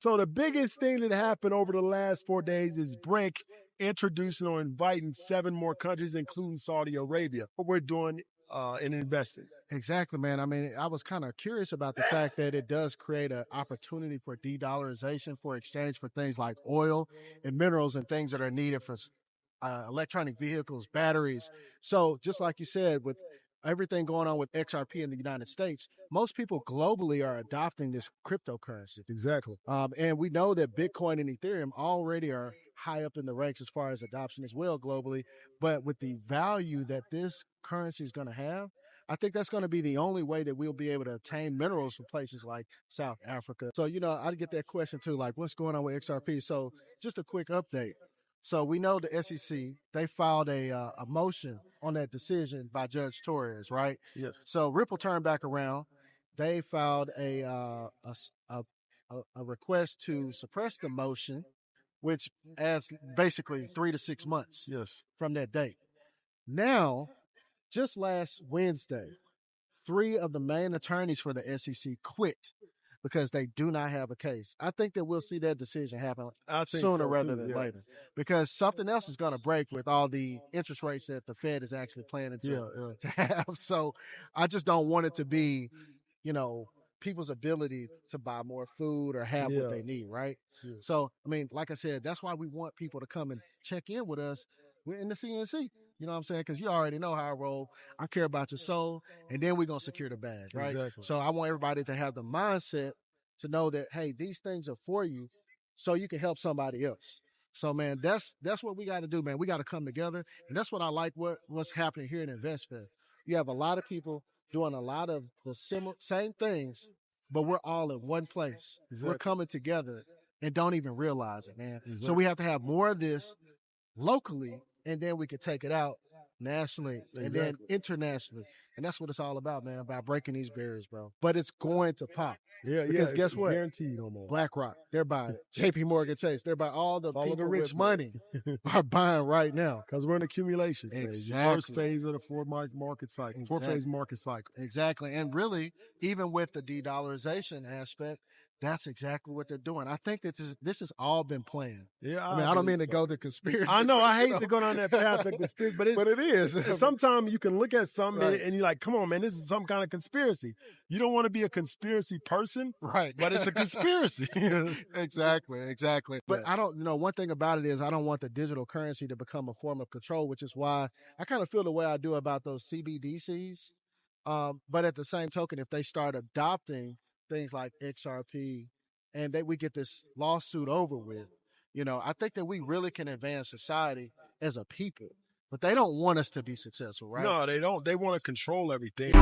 So the biggest thing that happened over the last 4 days is BRIC introducing or inviting 7 more countries, including Saudi Arabia. What we're doing in investing. Exactly, man. I mean, I was kind of curious about the fact that it does create an opportunity for de-dollarization for exchange for things like oil and minerals and things that are needed for electronic vehicles, batteries. So just like you said, with everything going on with XRP in the United States, most people globally are adopting this cryptocurrency. Exactly. And we know that Bitcoin and Ethereum already are high up in the ranks as far as adoption as well globally. But with the value that this currency is going to have, I think that's going to be the only way that we'll be able to obtain minerals from places like South Africa. So, I get that question too, like what's going on with XRP? So just a quick update. So we know the SEC, they filed a motion on that decision by Judge Torres, right? Yes. So Ripple turned back around. They filed a request to suppress the motion, which adds basically 3 to 6 months Yes. from that date. Now, just last Wednesday, 3 of the main attorneys for the SEC quit because they do not have a case. I think that we'll see that decision happen sooner rather than later, because something else is going to break with all the interest rates that the Fed is actually planning to have. So I just don't want it to be, people's ability to buy more food or have what they need, right? Yeah. So, I mean, like I said, that's why we want people to come and check in with us. We're in the CNC. You know what I'm saying? Because you already know how I roll. I care about your soul, and then we're going to secure the bag, right? Exactly. So I want everybody to have the mindset to know that, hey, these things are for you so you can help somebody else. So, man, that's what we got to do, man. We got to come together, and that's what I like what's happening here in InvestFest. You have a lot of people doing a lot of the same things, but we're all in one place. Exactly. We're coming together and don't even realize it, man. Exactly. So we have to have more of this locally, and then we can take it out nationally and then internationally. And that's what it's all about, man, about breaking these barriers, bro. But it's going to pop. Because guess what? Guaranteed almost. BlackRock, they're buying. JP Morgan Chase, they're buying. All the people with money are buying right now. Because we're in accumulation phase. Exactly. First phase of the market cycle. Exactly. 4-phase market cycle. Exactly. And really, even with the de-dollarization aspect, that's exactly what they're doing. I think that this has all been planned. Yeah, I mean, I don't mean to go to conspiracy. I know. I hate to go down that path of conspiracy, but it is. Sometimes you can look at something Right. and you're like, come on, man, this is some kind of conspiracy. You don't want to be a conspiracy person, Right. but it's a conspiracy. Exactly. But I don't, one thing about it is I don't want the digital currency to become a form of control, which is why I kind of feel the way I do about those CBDCs. But at the same token, if they start adopting things like XRP and we get this lawsuit over with, I think that we really can advance society as a people. But they don't want us to be successful, right? No, they don't. They want to control everything.